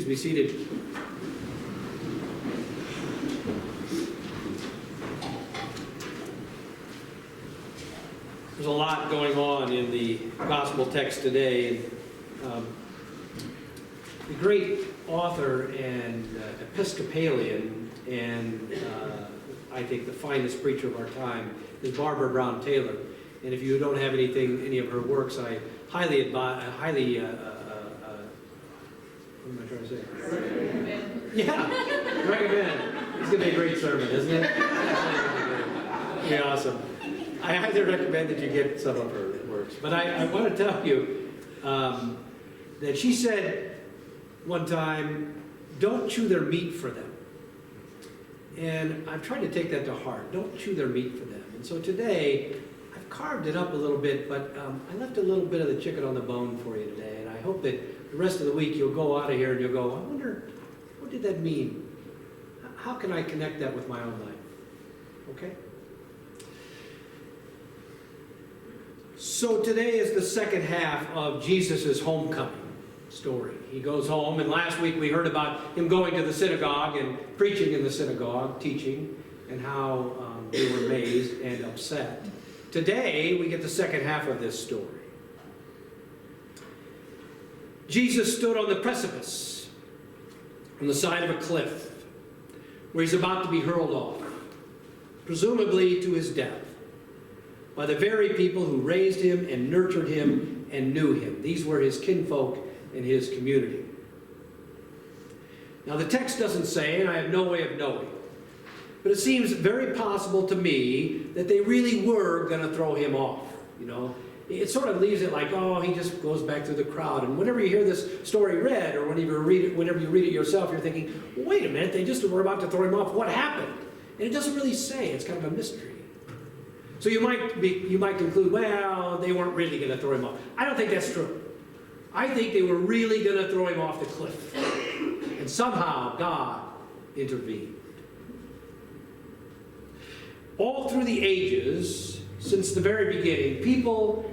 be seated. There's a lot going on in the gospel text today. The great author and Episcopalian and I think the finest preacher of our time is Barbara Brown Taylor. And if you don't have any of her works, I highly advise, what am I trying to say? Recommend. Yeah, recommend. It's going to be a great sermon, isn't it? Yeah, awesome. I highly recommend that you get some of her works. But I want to tell you that she said one time, don't chew their meat for them. And I've tried to take that to heart. Don't chew their meat for them. And so today, I've carved it up a little bit, but I left a little bit of the chicken on the bone for you today. And I hope that the rest of the week you'll go out of here and you'll go, I wonder, what did that mean? How can I connect that with my own life? Okay? So today is the second half of Jesus' homecoming story. He goes home, and last week we heard about him going to the synagogue and preaching in the synagogue, teaching, and how they were amazed and upset. Today we get the second half of this story. Jesus stood on the precipice on the side of a cliff where he's about to be hurled off, presumably to his death, by the very people who raised him and nurtured him and knew him. These were his kinfolk and his community. Now the text doesn't say, and I have no way of knowing, but it seems very possible to me that they really were going to throw him off. You know, it sort of leaves it like, oh, he just goes back through the crowd. And whenever you hear this story read, or whenever you read it yourself, you're thinking, well, wait a minute, they just were about to throw him off. What happened? And it doesn't really say. It's kind of a mystery. So you might conclude, well, they weren't really going to throw him off. I don't think that's true. I think they were really going to throw him off the cliff. And somehow God intervened. All through the ages, since the very beginning, people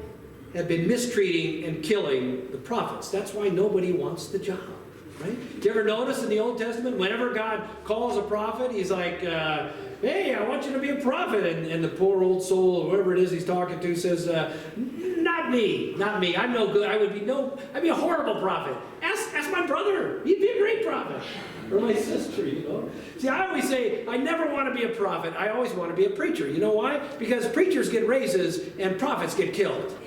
have been mistreating and killing the prophets. That's why nobody wants the job, right? Do you ever notice in the Old Testament, whenever God calls a prophet, he's like, hey, I want you to be a prophet. And the poor old soul, whoever it is he's talking to, says, not me. I'm no good. I'd be a horrible prophet. Ask my brother. He'd be a great prophet. Or my sister, you know. See, I always say, I never want to be a prophet. I always want to be a preacher. You know why? Because preachers get raises and prophets get killed.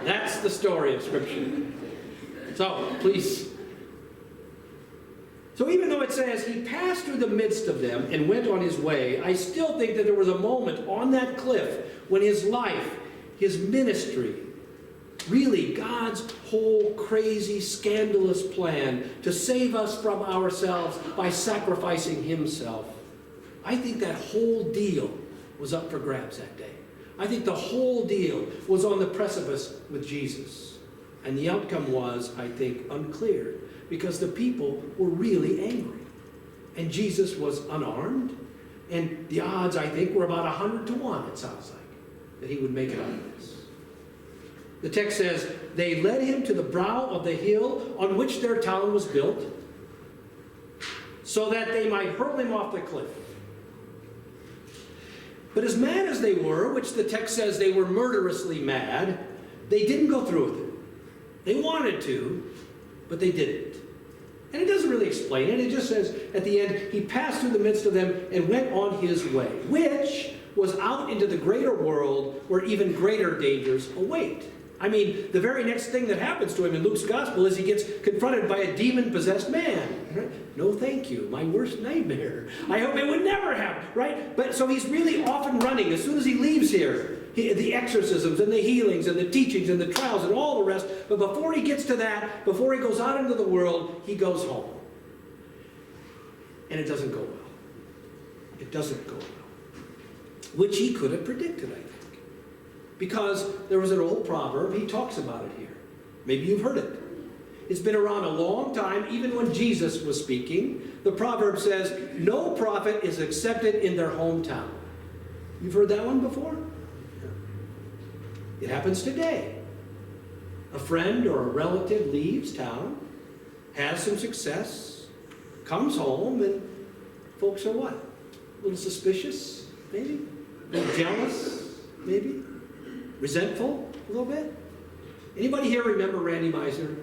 That's the story of Scripture. So, please. So even though it says he passed through the midst of them and went on his way, I still think that there was a moment on that cliff when his life, his ministry, really God's whole crazy, scandalous plan to save us from ourselves by sacrificing himself, I think that whole deal was up for grabs that day. I think the whole deal was on the precipice with Jesus. And the outcome was, I think, unclear, because the people were really angry. And Jesus was unarmed, and the odds, I think, were about 100 to 1, it sounds like, that he would make it out of this. The text says, they led him to the brow of the hill on which their town was built, so that they might hurl him off the cliff. But as mad as they were, which the text says they were murderously mad, they didn't go through with it. They wanted to, but they didn't. And it doesn't really explain it. It just says at the end, he passed through the midst of them and went on his way, which was out into the greater world where even greater dangers await. I mean, the very next thing that happens to him in Luke's gospel is he gets confronted by a demon-possessed man. Right? No, thank you. My worst nightmare. I hope it would never happen. Right? But so he's really off and running as soon as he leaves here. The exorcisms and the healings and the teachings and the trials and all the rest. But before he gets to that, before he goes out into the world, he goes home. And it doesn't go well. It doesn't go well. Which he could have predicted, I think. Because there was an old proverb, he talks about it here. Maybe you've heard it. It's been around a long time, even when Jesus was speaking. The proverb says, no prophet is accepted in their hometown. You've heard that one before? It happens today. A friend or a relative leaves town, has some success, comes home, and folks are what? A little suspicious, maybe? A little jealous, maybe? Resentful, a little bit? Anybody here remember Randy Meisner?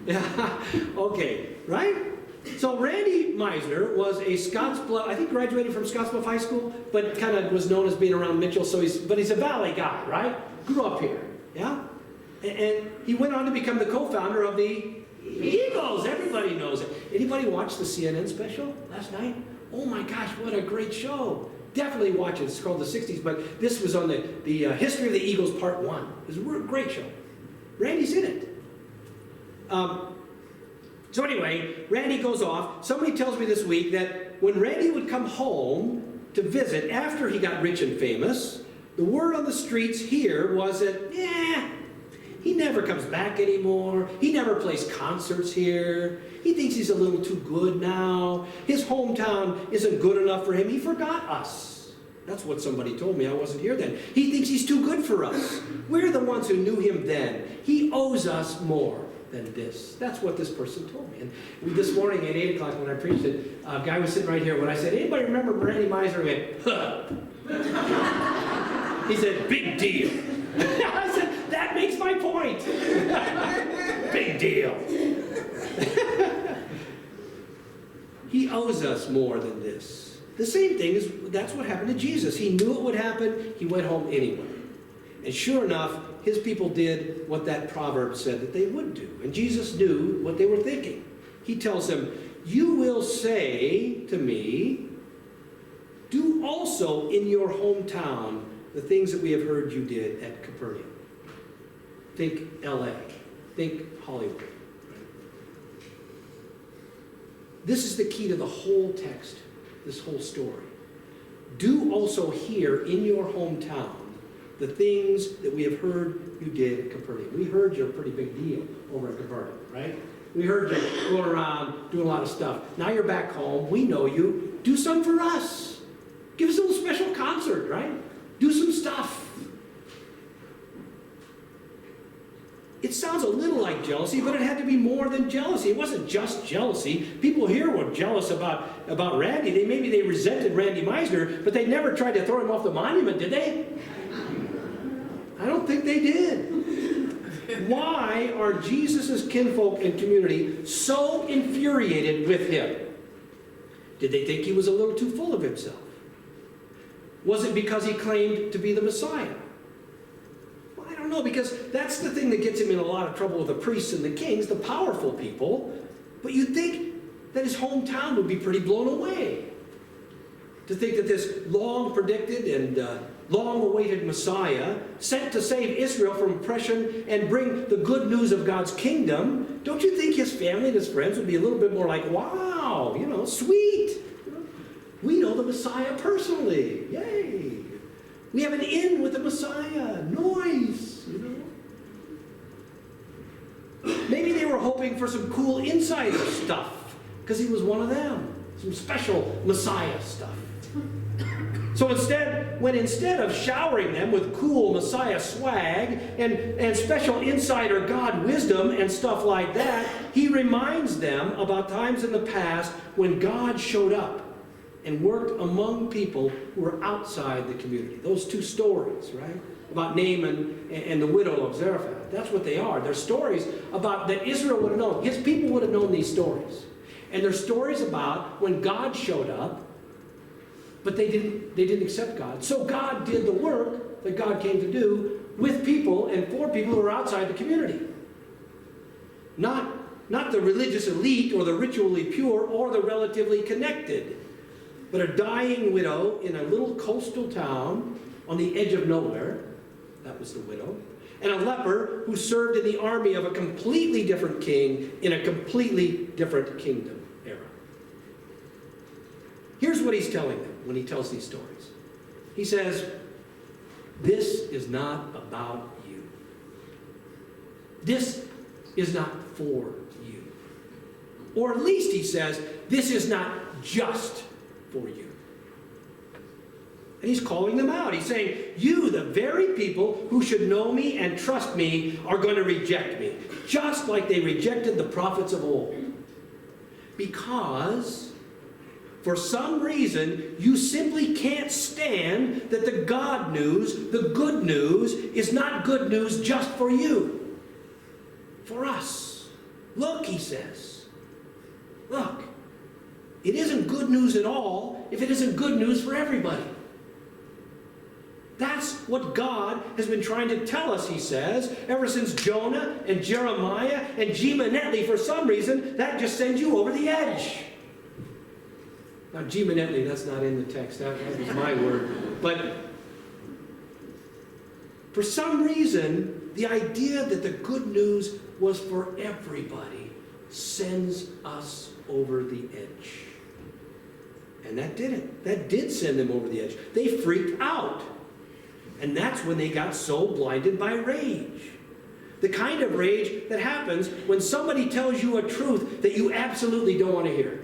Yeah, okay, right? So Randy Meisner was a Scottsbluff, I think graduated from Scottsbluff High School, but kind of was known as being around Mitchell, so he's a Valley guy, right? Grew up here, yeah? And he went on to become the co-founder of the Eagles. Everybody knows it. Anybody watch the CNN special last night? Oh my gosh, what a great show. Definitely watch it. It's called The 60s, but this was on the history of the Eagles Part 1. It was a great show. Randy's in it. So anyway, Randy goes off. Somebody tells me this week that when Randy would come home to visit after he got rich and famous, the word on the streets here was that, he never comes back anymore. He never plays concerts here. He thinks he's a little too good now. His hometown isn't good enough for him. He forgot us. That's what somebody told me. I wasn't here then. He thinks he's too good for us. We're the ones who knew him then. He owes us more than this. That's what this person told me. And this morning at 8 o'clock when I preached it, a guy was sitting right here. When I said, anybody remember Randy Meisner? He went, huh. He said, big deal. I said, that makes my point. Big deal. He owes us more than this. The same thing is, that's what happened to Jesus. He knew it would happen. He went home anyway. And sure enough, his people did what that proverb said that they would do. And Jesus knew what they were thinking. He tells them, you will say to me, do also in your hometown the things that we have heard you did at Capernaum. Think LA. Think Hollywood. This is the key to the whole text, this whole story. Do also here in your hometown the things that we have heard you did at Capernaum. We heard you're a pretty big deal over at Capernaum, right? We heard you going around doing a lot of stuff. Now you're back home. We know you. Do something for us. Give us a little special concert, right? Do some stuff. It sounds a little like jealousy, but it had to be more than jealousy. It wasn't just jealousy. People here were jealous about Randy. Maybe they resented Randy Meisner, but they never tried to throw him off the monument, did they? I don't think they did. Why are Jesus' kinfolk and community so infuriated with him? Did they think he was a little too full of himself? Was it because he claimed to be the Messiah? Well, I don't know, because that's the thing that gets him in a lot of trouble with the priests and the kings, the powerful people. But you'd think that his hometown would be pretty blown away. To think that this long-predicted and long-awaited Messiah, sent to save Israel from oppression and bring the good news of God's kingdom, don't you think his family and his friends would be a little bit more like, wow, sweet. We know the Messiah personally. Yay. We have an in with the Messiah. Noise, Maybe they were hoping for some cool insider stuff, because he was one of them. Some special Messiah stuff. So instead of showering them with cool Messiah swag and special insider God wisdom and stuff like that, he reminds them about times in the past when God showed up and worked among people who were outside the community. Those two stories, right? About Naaman and the widow of Zarephath. That's what they are. They're stories about that Israel would have known. His people would have known these stories. And they're stories about when God showed up, but they didn't accept God. So God did the work that God came to do with people and for people who are outside the community. Not the religious elite or the ritually pure or the relatively connected, but a dying widow in a little coastal town on the edge of nowhere. That was the widow. And a leper who served in the army of a completely different king in a completely different kingdom era. Here's what he's telling them when he tells these stories. He says, this is not about you. This is not for you. Or at least he says, this is not just for you. And he's calling them out. He's saying, you, the very people who should know me and trust me, are going to reject me. Just like they rejected the prophets of old. Because, for some reason, you simply can't stand that the God news, the good news, is not good news just for you. For us. Look, he says. Look. It isn't good news at all if it isn't good news for everybody. That's what God has been trying to tell us, he says, ever since Jonah and Jeremiah and G. Manetly. For some reason, that just sends you over the edge. Now, G. Manetly, that's not in the text. That was my word. But for some reason, the idea that the good news was for everybody sends us over the edge. And that did it. That did send them over the edge. They freaked out. And that's when they got so blinded by rage. The kind of rage that happens when somebody tells you a truth that you absolutely don't want to hear.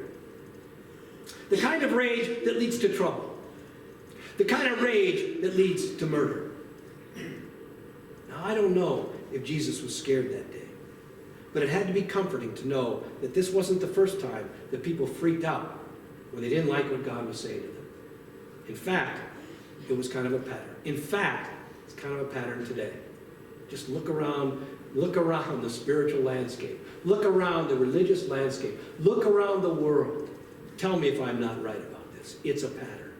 The kind of rage that leads to trouble. The kind of rage that leads to murder. Now, I don't know if Jesus was scared that day. But it had to be comforting to know that this wasn't the first time that people freaked out when they didn't like what God was saying to them. In fact, it was kind of a pattern. In fact, it's kind of a pattern today. Just look around the spiritual landscape. Look around the religious landscape. Look around the world. Tell me if I'm not right about this. It's a pattern.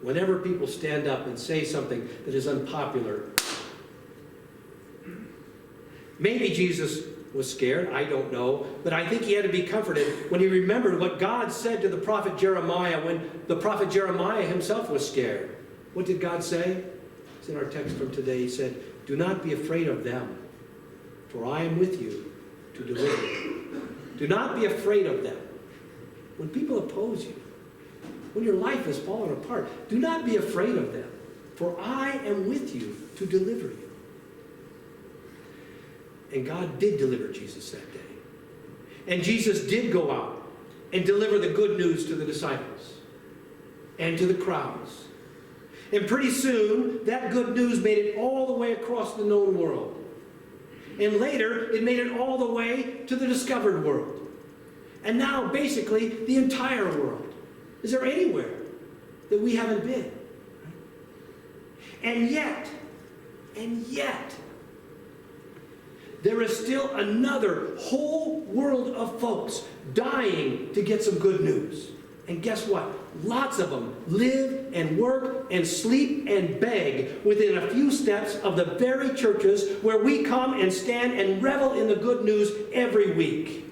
Whenever people stand up and say something that is unpopular, maybe Jesus was scared, I don't know, but I think he had to be comforted when he remembered what God said to the prophet Jeremiah when the prophet Jeremiah himself was scared. What did God say? It's in our text from today. He said, do not be afraid of them, for I am with you to deliver you. Do not be afraid of them. When people oppose you, when your life is falling apart, do not be afraid of them, for I am with you to deliver you. And God did deliver Jesus that day. And Jesus did go out and deliver the good news to the disciples and to the crowds. And pretty soon, that good news made it all the way across the known world. And later, it made it all the way to the discovered world. And now, basically, the entire world. Is there anywhere that we haven't been? And yet, there is still another whole world of folks dying to get some good news. And guess what? Lots of them live and work and sleep and beg within a few steps of the very churches where we come and stand and revel in the good news every week.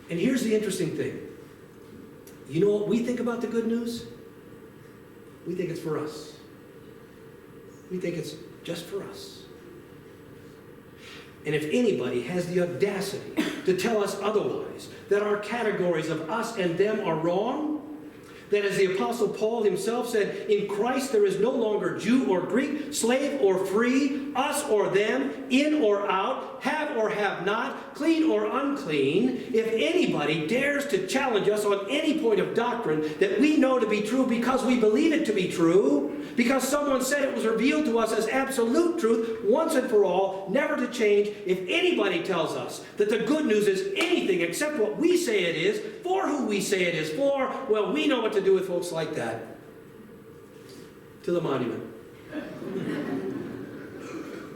And here's the interesting thing. You know what we think about the good news? We think it's for us. We think it's just for us. And if anybody has the audacity to tell us otherwise, that our categories of us and them are wrong, that as the Apostle Paul himself said, in Christ there is no longer Jew or Greek, slave or free, us or them, in or out, have or have not, clean or unclean, if anybody dares to challenge us on any point of doctrine that we know to be true because we believe it to be true, because someone said it was revealed to us as absolute truth once and for all, never to change, if anybody tells us that the good news is anything except what we say it is, for who we say it is for, well, we know what to do with folks like that. To the monument.